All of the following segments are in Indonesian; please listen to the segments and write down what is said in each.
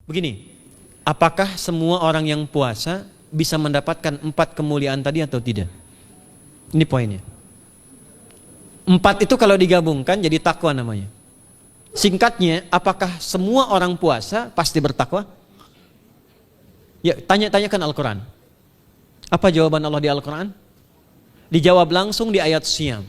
Begini, apakah semua orang yang puasa bisa mendapatkan 4 kemuliaan tadi atau tidak? Ini poinnya. 4 itu kalau digabungkan jadi takwa namanya. Singkatnya, apakah semua orang puasa pasti bertakwa? Ya, tanyakan Al-Quran. Apa jawaban Allah di Al-Quran? Dijawab langsung di ayat Siyam.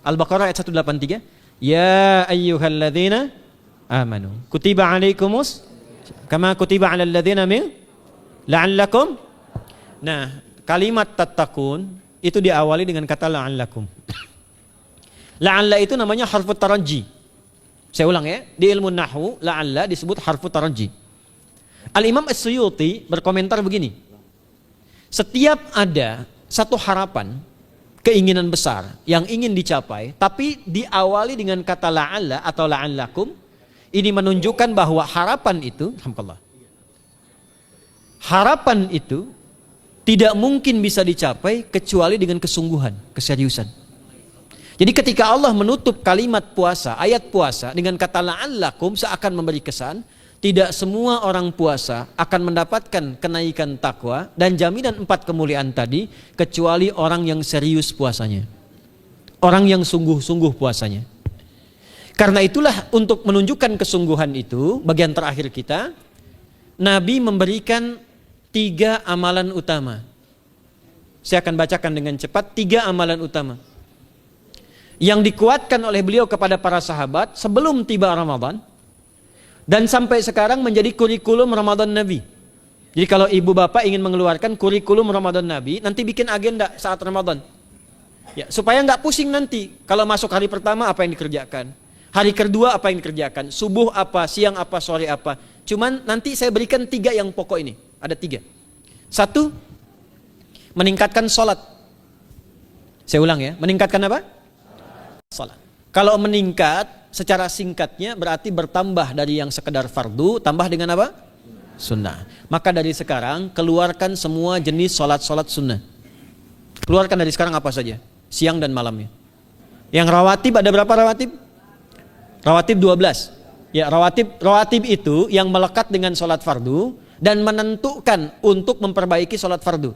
Al-Baqarah ayat 183. Ya ayyuhalladzina amanu kutiba alaikumus kama kutiba alal ladzina min la'allakum. Nah, kalimat tattaqun itu diawali dengan kata la'allakum. La'alla itu namanya harfu taraji. Saya ulang ya, di ilmu nahwu la'alla disebut harfu taraji. Al-Imam As-Suyuti berkomentar begini. Setiap ada satu harapan, keinginan besar yang ingin dicapai, tapi diawali dengan kata la'alla atau la'allakum, ini menunjukkan bahwa harapan itu tidak mungkin bisa dicapai kecuali dengan kesungguhan, keseriusan. Jadi ketika Allah menutup kalimat puasa, ayat puasa dengan kata la'allakum, seakan memberi kesan tidak semua orang puasa akan mendapatkan kenaikan takwa dan jaminan 4 kemuliaan tadi kecuali orang yang serius puasanya, orang yang sungguh-sungguh puasanya. Karena itulah untuk menunjukkan kesungguhan itu, bagian terakhir kita, Nabi memberikan 3 amalan utama. Saya akan bacakan dengan cepat 3 amalan utama yang dikuatkan oleh beliau kepada para sahabat sebelum tiba Ramadan dan sampai sekarang menjadi kurikulum Ramadan Nabi. Jadi kalau ibu bapak ingin mengeluarkan kurikulum Ramadan Nabi, nanti bikin agenda saat Ramadan. Ya, supaya nggak pusing nanti. Kalau masuk hari pertama apa yang dikerjakan, hari kedua apa yang dikerjakan, subuh apa, siang apa, sore apa. Cuman nanti saya berikan 3 yang pokok ini. Ada 3. 1, meningkatkan sholat. Saya ulang ya, meningkatkan apa? Sholat. Kalau meningkat secara singkatnya berarti bertambah dari yang sekedar fardu, tambah dengan apa? Sunnah. Maka dari sekarang keluarkan semua jenis sholat-sholat sunnah. Keluarkan dari sekarang apa saja, siang dan malamnya. Yang rawatib, ada berapa rawatib? Rawatib 12. Ya, rawatib itu yang melekat dengan sholat fardu dan menentukan untuk memperbaiki sholat fardu.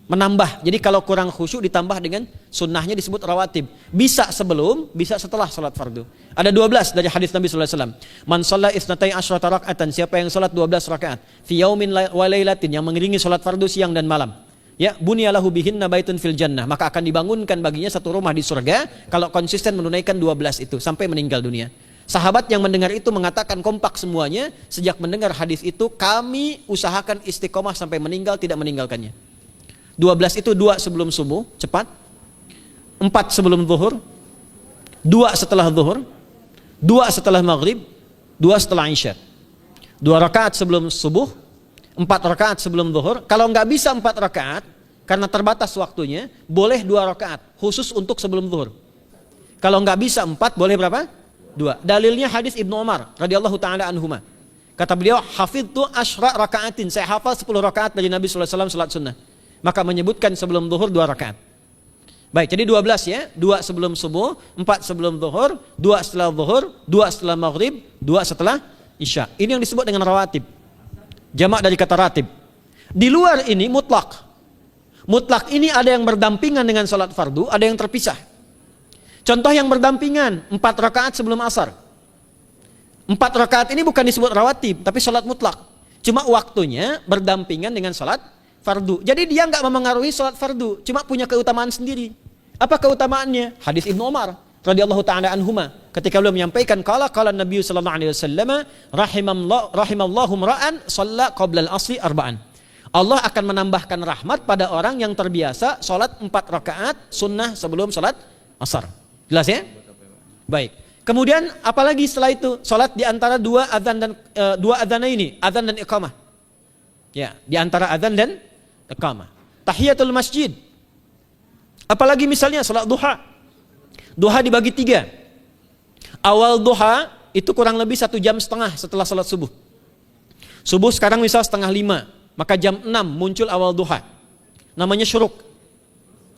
Menambah, jadi kalau kurang khusyuk ditambah dengan sunnahnya disebut rawatib. Bisa sebelum, bisa setelah salat fardu. Ada 12 dari hadis Nabi sallallahu alaihi wasallam. Man shalla isnatai asyrata raka'atan, siapa yang salat 12 rakaat fi yaumin wa lailatin, yang mengiringi salat fardu siang dan malam. Ya, bunyalahu bihinna baitun fil jannah, maka akan dibangunkan baginya satu rumah di surga kalau konsisten menunaikan 12 itu sampai meninggal dunia. Sahabat yang mendengar itu mengatakan kompak semuanya, sejak mendengar hadis itu kami usahakan istiqomah sampai meninggal tidak meninggalkannya. 12 itu 2 sebelum subuh, cepat. 4 sebelum zuhur, 2 setelah zuhur, 2 setelah maghrib, 2 setelah isya. 2 rakaat sebelum subuh, 4 rakaat sebelum zuhur. Kalau nggak bisa 4 rakaat, karena terbatas waktunya, boleh 2 rakaat, khusus untuk sebelum zuhur. Kalau nggak bisa 4, boleh berapa? 2. Dalilnya hadis Ibnu Umar radhiyallahu taala anhuma. Kata beliau, hafidtu asyra rakaatin, saya hafal 10 rakaat dari Nabi sallallahu alaihi wasallam salat sunnah. Maka menyebutkan sebelum zuhur 2 rakaat. Baik, jadi 12 ya. 2 sebelum subuh, 4 sebelum zuhur, 2 setelah zuhur, 2 setelah maghrib, 2 setelah isya. Ini yang disebut dengan rawatib. Jamak dari kata ratib. Di luar ini mutlak. Mutlak ini ada yang berdampingan dengan salat fardu, ada yang terpisah. Contoh yang berdampingan, 4 rakaat sebelum asar. 4 rakaat ini bukan disebut rawatib, tapi salat mutlak. Cuma waktunya berdampingan dengan salat fardu. Jadi dia nggak memengaruhi sholat fardu, cuma punya keutamaan sendiri. Apa keutamaannya? Hadis Ibnu Umar radhiyallahu taala anhuma, ketika beliau menyampaikan qala Nabi sallallahu alaihi wasallam rahimallahu ra'an shalla qabla al-asri arba'an. Allah akan menambahkan rahmat pada orang yang terbiasa sholat 4 rakaat sunnah sebelum sholat asar. Jelas ya? Baik. Kemudian apalagi setelah itu? Sholat di antara 2 adzan ini, adzan dan iqamah. Ya, di antara adzan dan iqamah. Tahiyatul masjid. Apalagi misalnya salat duha. Duha dibagi 3. Awal duha itu kurang lebih 1,5 jam setelah salat subuh. Subuh sekarang misal 4:30, maka jam 6 muncul awal duha. Namanya syuruk.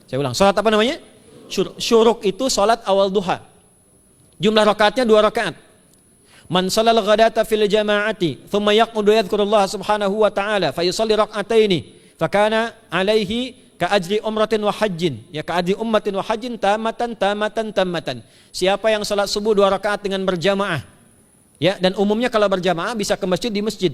Saya ulang, salat apa namanya? Syuruk itu salat awal duha. Jumlah rakaatnya 2 rakaat. Man shalal ghadata fil jama'ati thumma yaqudu yadhkurullah subhanahu wa ta'ala fa yusalli rak'ataini fa kana alaihi ka ajri umratin wa hajjin, ya ka ajri ummatin wa hajjin tamatan. Siapa yang salat subuh 2 rakaat dengan berjamaah, ya, dan umumnya kalau berjamaah bisa ke masjid di masjid.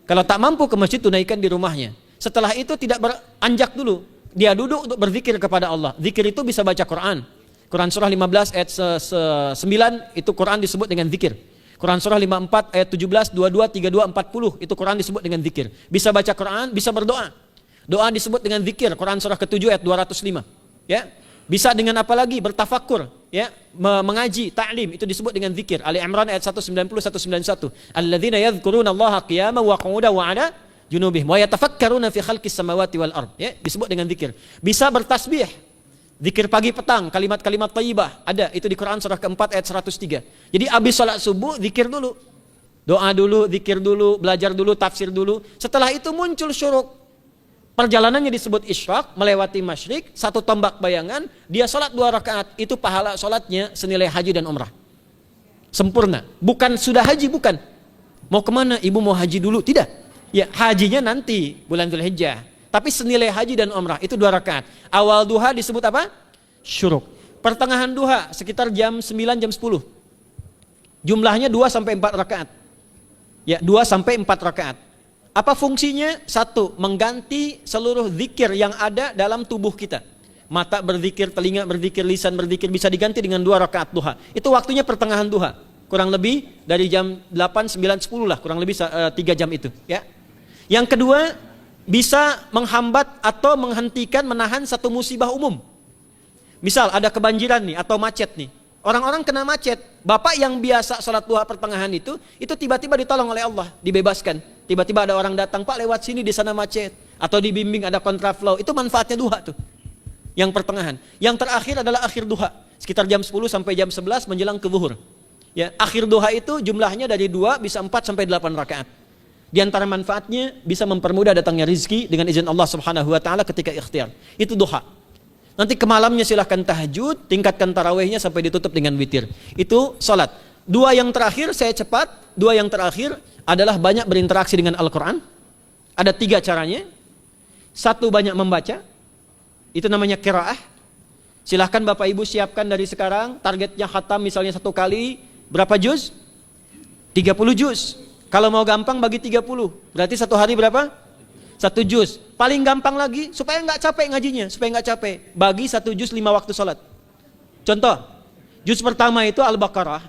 Kalau tak mampu ke masjid, tunaikan di rumahnya. Setelah itu tidak beranjak dulu, dia duduk untuk berzikir kepada Allah. Zikir itu bisa baca Quran. Quran surah 15 ayat 9 itu Quran disebut dengan zikir. Quran surah 54 ayat 17, 22, 32, 40 itu Quran disebut dengan zikir. Bisa baca Quran, bisa berdoa. Doa disebut dengan zikir. Quran surah ke-7 ayat 205. Ya. Bisa dengan apa lagi? Bertafakur, ya, mengaji, ta'lim, itu disebut dengan zikir. Ali Imran ayat 190 191. Alladzina yadhkuruna Allaha qiyaman wa qu'udan wa 'ala junubihim wa yatafakkaruna fi khalqis samawati wal ard, ya, disebut dengan zikir. Bisa bertasbih. Zikir pagi petang, kalimat-kalimat thayyibah, ada itu di Quran surah keempat ayat 103. Jadi habis salat subuh zikir dulu. Doa dulu, zikir dulu, belajar dulu, tafsir dulu. Setelah itu muncul syuruk. Perjalanannya disebut isyraq, melewati masyrik, 1 tombak bayangan, dia salat 2 rakaat, itu pahala salatnya senilai haji dan umrah. Sempurna. Bukan sudah haji, bukan. Mau kemana? Ibu mau haji dulu? Tidak. Ya, hajinya nanti bulan Dzulhijjah. Tapi senilai haji dan umrah itu 2 rakaat. Awal duha disebut apa? Syuruk. Pertengahan duha sekitar jam 9 jam 10. Jumlahnya 2 sampai 4 rakaat. Ya, 2 sampai 4 rakaat. Apa fungsinya? 1, mengganti seluruh zikir yang ada dalam tubuh kita. Mata berzikir, telinga berzikir, lisan berzikir, bisa diganti dengan 2 rakaat duha. Itu waktunya pertengahan duha. Kurang lebih dari jam 8, 9, 10 lah, kurang lebih 3 jam itu, ya. Yang kedua, bisa menghambat atau menghentikan, menahan satu musibah umum. Misal ada kebanjiran nih atau macet nih. Orang-orang kena macet. Bapak yang biasa sholat duha pertengahan itu tiba-tiba ditolong oleh Allah, dibebaskan. Tiba-tiba ada orang datang, Pak lewat sini di sana macet. Atau dibimbing ada kontraflow. Itu manfaatnya duha tuh. Yang pertengahan. Yang terakhir adalah akhir duha. Sekitar jam 10 sampai jam 11 menjelang ke zuhur. Ya, akhir duha itu jumlahnya dari 2 bisa 4 sampai 8 rakaat. Di antara manfaatnya bisa mempermudah datangnya rizki dengan izin Allah Subhanahu wa taala ketika ikhtiar. Itu duha. Nanti ke malamnya silahkan tahajud, tingkatkan tarawihnya sampai ditutup dengan witir. Itu salat. 2 yang terakhir saya cepat, 2 yang terakhir adalah banyak berinteraksi dengan Al-Qur'an. Ada 3 caranya. 1, banyak membaca. Itu namanya qiraah. Silahkan Bapak Ibu siapkan dari sekarang, targetnya khatam misalnya 1 kali berapa juz? 30 juz. Kalau mau gampang bagi 30, berarti 1 hari berapa? 1 juz. Paling gampang lagi, supaya nggak capek ngajinya, supaya nggak capek, bagi 1 juz 5 waktu sholat. Contoh, juz pertama itu Al-Baqarah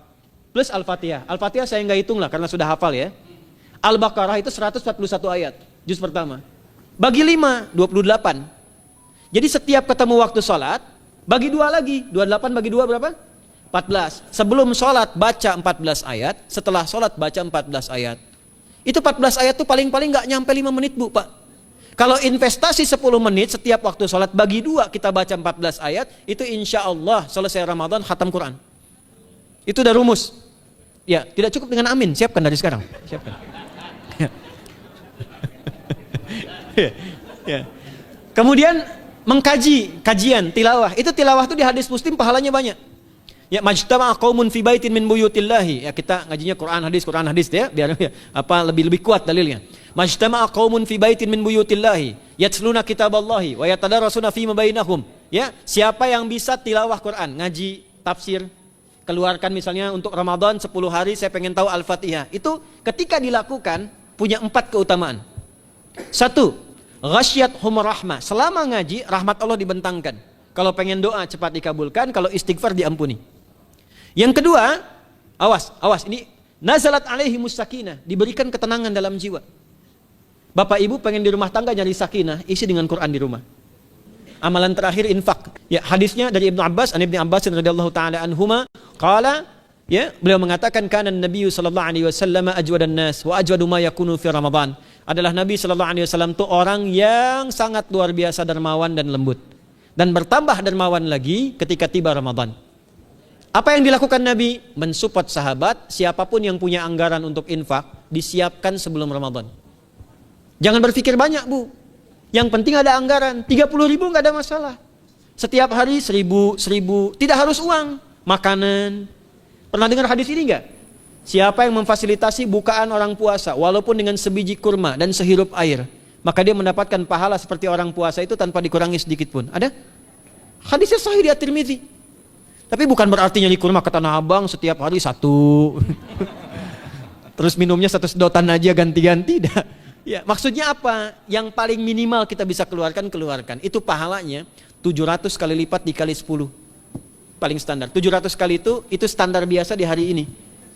plus Al-Fatihah. Al-Fatihah saya nggak hitung lah karena sudah hafal ya. Al-Baqarah itu 141 ayat, juz pertama. Bagi 5, 28. Jadi setiap ketemu waktu sholat, bagi 2 lagi, 28 bagi 2 berapa? 14. Sebelum sholat baca 14 ayat, setelah sholat baca 14 ayat. Itu 14 ayat tuh paling-paling gak nyampe 5 menit Bu Pak. Kalau investasi 10 menit setiap waktu sholat, bagi 2 kita baca 14 ayat, itu insya Allah selesai Ramadan khatam Quran. Itu udah rumus. Ya, tidak cukup dengan amin, siapkan dari sekarang. Siapkan. Ya. Kemudian mengkaji, kajian, tilawah. Itu tilawah tuh di hadis Muslim pahalanya banyak. Ya, majtama'a qaumun fi baitin min buyutillahi. Ya, kita ngajinya Quran hadis ya, biar ya, lebih kuat dalilnya. Majtama'a qaumun fi baitin min buyutillahi yatluna kitaballahi wa yatadarasuna fima bainahum. Ya, siapa yang bisa tilawah Quran, ngaji, tafsir, keluarkan misalnya untuk Ramadan 10 hari saya pengen tahu Al-Fatihah. Itu ketika dilakukan punya 4 keutamaan. 1, ghasyiyatuhum rahmah. Selama ngaji rahmat Allah dibentangkan. Kalau pengen doa cepat dikabulkan, kalau istighfar diampuni. Yang kedua, awas ini nazalat alaihimus sakinah, diberikan ketenangan dalam jiwa. Bapak Ibu pengen di rumah tangga nyari sakinah, isi dengan Quran di rumah. Amalan terakhir infak. Ya, hadisnya dari Ibnu Abbas, an Ibnu Abbas radhiyallahu taala anhuma, qala, ya, beliau mengatakan kana Nabi sallallahu alaihi wasallam ajwadan nas wa ajwadu ma yakunu fi Ramadan. Adalah Nabi sallallahu alaihi wasallam itu orang yang sangat luar biasa dermawan dan lembut. Dan bertambah dermawan lagi ketika tiba Ramadan. Apa yang dilakukan Nabi? Mensupport sahabat, siapapun yang punya anggaran untuk infak, disiapkan sebelum Ramadan. Jangan berpikir banyak Bu. Yang penting ada anggaran, 30.000 nggak ada masalah. Setiap hari 1.000, tidak harus uang, makanan. Pernah dengar hadis ini nggak? Siapa yang memfasilitasi bukaan orang puasa walaupun dengan sebiji kurma dan sehirup air, maka dia mendapatkan pahala seperti orang puasa itu tanpa dikurangi sedikit pun. Ada? Hadisnya sahih di At-Tirmidzi. Tapi bukan berarti nyari kurma ke Tanah Abang setiap hari satu. Terus minumnya satu sedotan aja ganti-ganti. Ya, maksudnya apa? Yang paling minimal kita bisa keluarkan. Itu pahalanya 700 kali lipat dikali 10. Paling standar. 700 kali itu standar biasa di hari ini.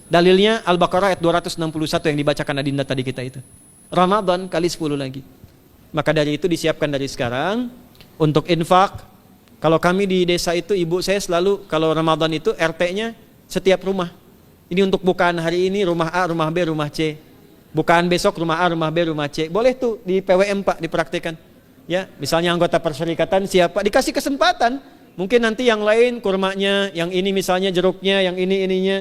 Dalilnya Al-Baqarah ayat 261 yang dibacakan Adinda tadi kita itu. Ramadan kali 10 lagi. Maka dari itu disiapkan dari sekarang untuk infak. Kalau kami di desa itu, ibu saya selalu kalau Ramadan itu RT-nya setiap rumah. Ini untuk bukaan hari ini rumah A, rumah B, rumah C. Bukaan besok rumah A, rumah B, rumah C. Boleh tuh di PWM Pak dipraktikkan. Ya, misalnya anggota perserikatan siapa dikasih kesempatan. Mungkin nanti yang lain kurmanya, yang ini misalnya jeruknya, yang ini ininya.